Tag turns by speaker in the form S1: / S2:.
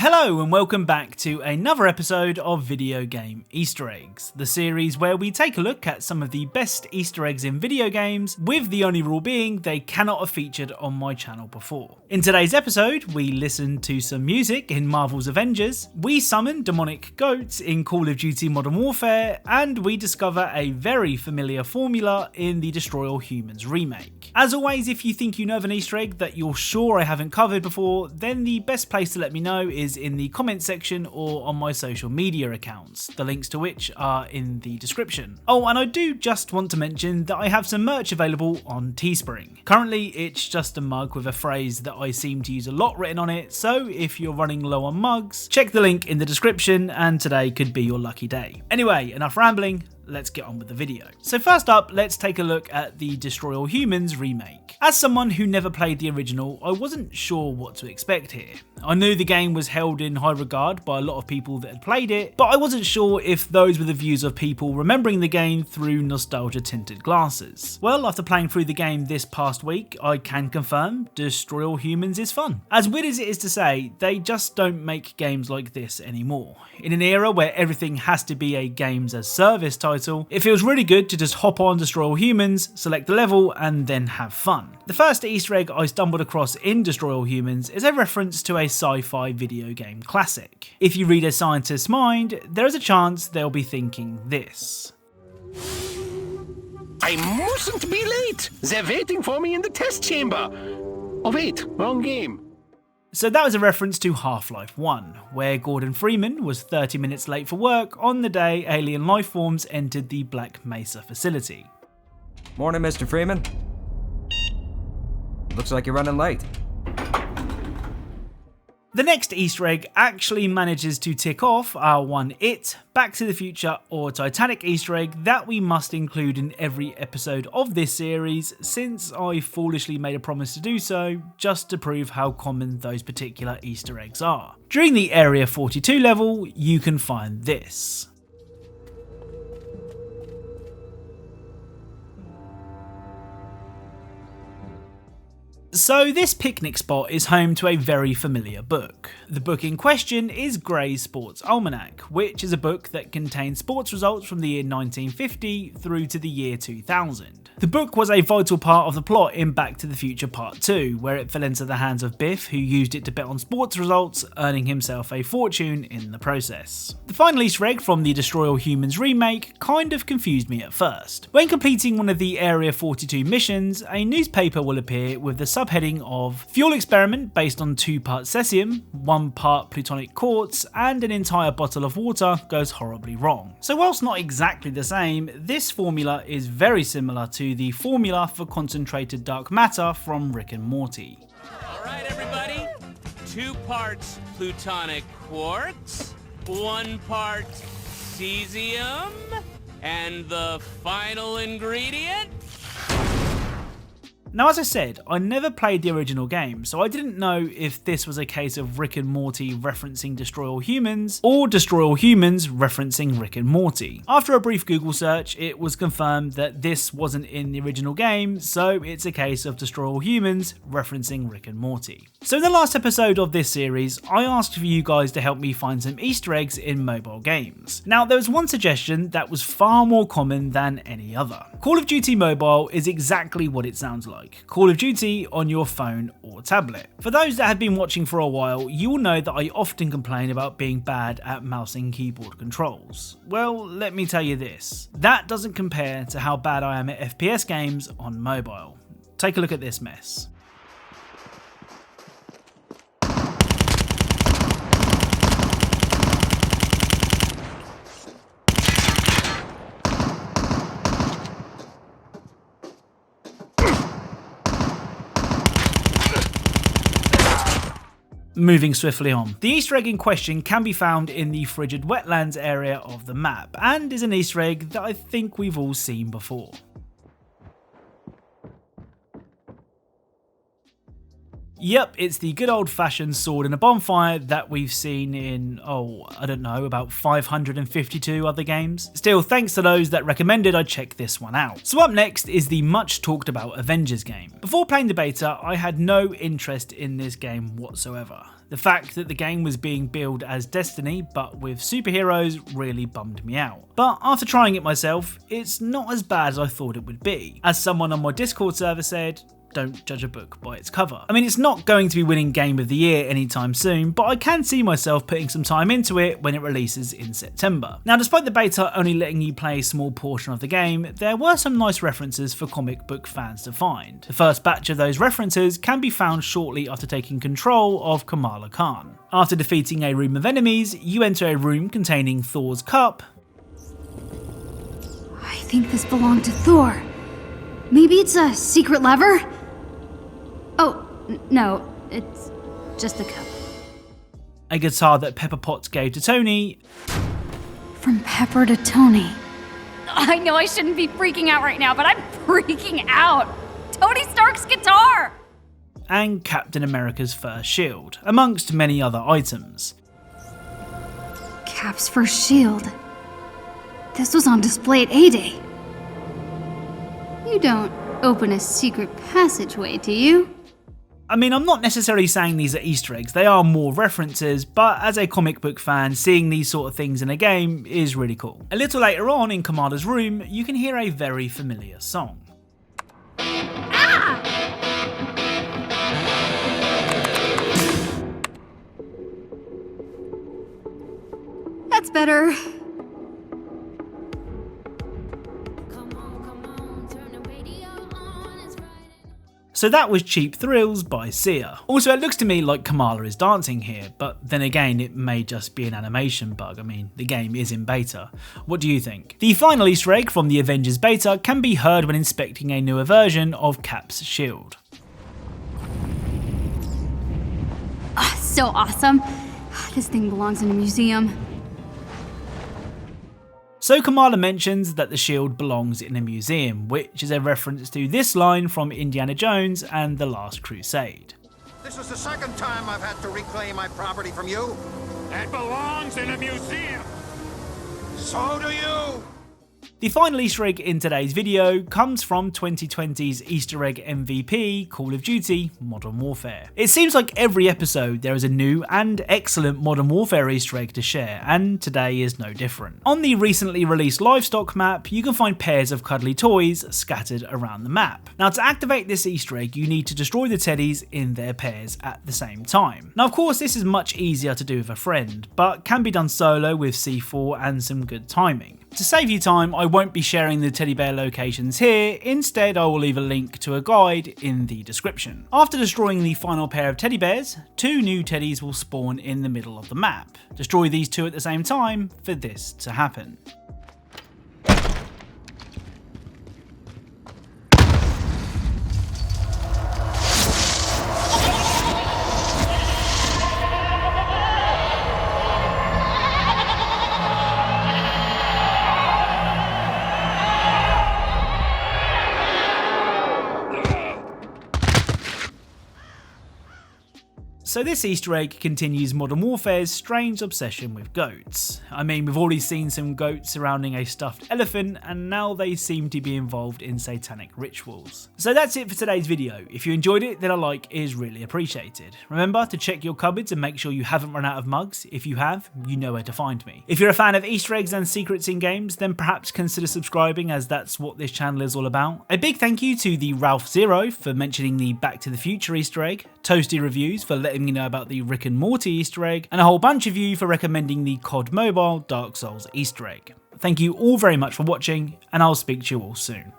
S1: Hello and welcome back to another episode of Video Game Easter Eggs, the series where we take a look at some of the best Easter eggs in video games, with the only rule being they cannot have featured on my channel before. In today's episode, we listen to some music in Marvels Avengers, we summon demonic goats in Call of Duty Modern Warfare, and we discover a very familiar formula in the Destroy All Humans remake. As always, if you think you know of an Easter egg that you're sure I haven't covered before, then the best place to let me know is in the comment section or on my social media accounts, the links to which are in the description. Oh, and I do just want to mention that I have some merch available on Teespring. Currently, it's just a mug with a phrase that I seem to use a lot written on it, so if you're running low on mugs, check the link in the description and today could be your lucky day. Anyway, enough rambling. Let's get on with the video. So first up, let's take a look at the Destroy All Humans remake. As someone who never played the original, I wasn't sure what to expect here. I knew the game was held in high regard by a lot of people that had played it, but I wasn't sure if those were the views of people remembering the game through nostalgia tinted glasses. Well, after playing through the game this past week, I can confirm Destroy All Humans is fun. As weird as it is to say, they just don't make games like this anymore. In an era where everything has to be a games as service title, it feels really good to just hop on Destroy All Humans, select the level, and then have fun. The first Easter egg I stumbled across in Destroy All Humans is a reference to a sci-fi video game classic. If you read a scientist's mind, there is a chance they'll be thinking this.
S2: I mustn't be late! They're waiting for me in the test chamber! Oh wait, wrong game.
S1: So that was a reference to Half-Life 1, where Gordon Freeman was 30 minutes late for work on the day alien life forms entered the Black Mesa facility.
S3: Morning, Mr. Freeman. Looks like you're running late.
S1: The next Easter egg actually manages to tick off our one It, Back to the Future or Titanic Easter egg that we must include in every episode of this series, since I foolishly made a promise to do so, just to prove how common those particular Easter eggs are. During the Area 42 level, you can find this. So this picnic spot is home to a very familiar book. The book in question is Gray's Sports Almanac, which is a book that contains sports results from the year 1950 through to the year 2000. The book was a vital part of the plot in Back to the Future Part 2, where it fell into the hands of Biff, who used it to bet on sports results, earning himself a fortune in the process. The final Easter egg from the Destroy All Humans remake kind of confused me at first. When completing one of the Area 42 missions, a newspaper will appear with the subheading of Fuel Experiment based on 2 parts cesium, 1 part plutonic quartz, and an entire bottle of water goes horribly wrong. So whilst not exactly the same, this formula is very similar to the formula for concentrated dark matter from Rick and Morty.
S4: Alright everybody, 2 parts plutonic quartz, 1 part cesium, and the final ingredient?
S1: Now, as I said, I never played the original game, so I didn't know if this was a case of Rick and Morty referencing Destroy All Humans, or Destroy All Humans referencing Rick and Morty. After a brief Google search, it was confirmed that this wasn't in the original game, so it's a case of Destroy All Humans referencing Rick and Morty. So in the last episode of this series, I asked for you guys to help me find some Easter eggs in mobile games. Now, there was one suggestion that was far more common than any other. Call of Duty Mobile is exactly what it sounds like. Call of Duty on your phone or tablet. For those that have been watching for a while, you will know that I often complain about being bad at mouse and keyboard controls. Well, let me tell you this, that doesn't compare to how bad I am at FPS games on mobile. Take a look at this mess. Moving swiftly on. The Easter egg in question can be found in the frigid wetlands area of the map, and is an Easter egg that I think we've all seen before. Yep, it's the good old-fashioned sword in a bonfire that we've seen in, I don't know, about 552 other games. Still, thanks to those that recommended I check this one out. So up next is the much talked about Avengers game. Before playing the beta, I had no interest in this game whatsoever. The fact that the game was being billed as Destiny but with superheroes really bummed me out. But after trying it myself, it's not as bad as I thought it would be. As someone on my Discord server said, don't judge a book by its cover. I mean, it's not going to be winning Game of the Year anytime soon, but I can see myself putting some time into it when it releases in September. Now, despite the beta only letting you play a small portion of the game, there were some nice references for comic book fans to find. The first batch of those references can be found shortly after taking control of Kamala Khan. After defeating a room of enemies, you enter a room containing Thor's cup.
S5: I think this belonged to Thor. Maybe it's a secret lever? Oh, no, it's just a cup.
S1: A guitar that Pepper Potts gave to Tony.
S5: From Pepper to Tony. I know I shouldn't be freaking out right now, but I'm freaking out. Tony Stark's guitar!
S1: And Captain America's first shield, amongst many other items.
S5: Cap's first shield. This was on display at A-Day. You don't open a secret passageway, do you?
S1: I mean, I'm not necessarily saying these are Easter eggs, they are more references, but as a comic book fan, seeing these sort of things in a game is really cool. A little later on in Kamala's room, you can hear a very familiar song.
S5: Ah! That's better.
S1: So that was Cheap Thrills by Sia. Also, it looks to me like Kamala is dancing here, but then again, it may just be an animation bug. I mean, the game is in beta. What do you think? The final Easter egg from the Avengers beta can be heard when inspecting a newer version of Cap's shield.
S5: So awesome. This thing belongs in a museum.
S1: So Kamala mentions that the shield belongs in a museum, which is a reference to this line from Indiana Jones and The Last Crusade.
S6: This is the second time I've had to reclaim my property from you.
S2: It belongs in a museum.
S6: So do you.
S1: The final Easter egg in today's video comes from 2020's Easter egg MVP, Call of Duty Modern Warfare. It seems like every episode there is a new and excellent Modern Warfare Easter egg to share, and today is no different. On the recently released livestock map, you can find pairs of cuddly toys scattered around the map. Now, to activate this Easter egg, you need to destroy the teddies in their pairs at the same time. Now, of course, this is much easier to do with a friend, but can be done solo with C4 and some good timing. To save you time, I won't be sharing the teddy bear locations here, instead I will leave a link to a guide in the description. After destroying the final pair of teddy bears, 2 new teddies will spawn in the middle of the map. Destroy these 2 at the same time for this to happen. So this Easter egg continues Modern Warfare's strange obsession with goats. I mean, we've already seen some goats surrounding a stuffed elephant, and now they seem to be involved in satanic rituals. So that's it for today's video. If you enjoyed it, then a like is really appreciated. Remember to check your cupboards and make sure you haven't run out of mugs. If you have, you know where to find me. If you're a fan of Easter eggs and secrets in games, then perhaps consider subscribing, as that's what this channel is all about. A big thank you to the Ralph Zero for mentioning the Back to the Future Easter egg, Toasty Reviews for letting me know about the Rick and Morty Easter egg, and a whole bunch of you for recommending the COD Mobile Dark Souls Easter egg. Thank you all very much for watching, and I'll speak to you all soon.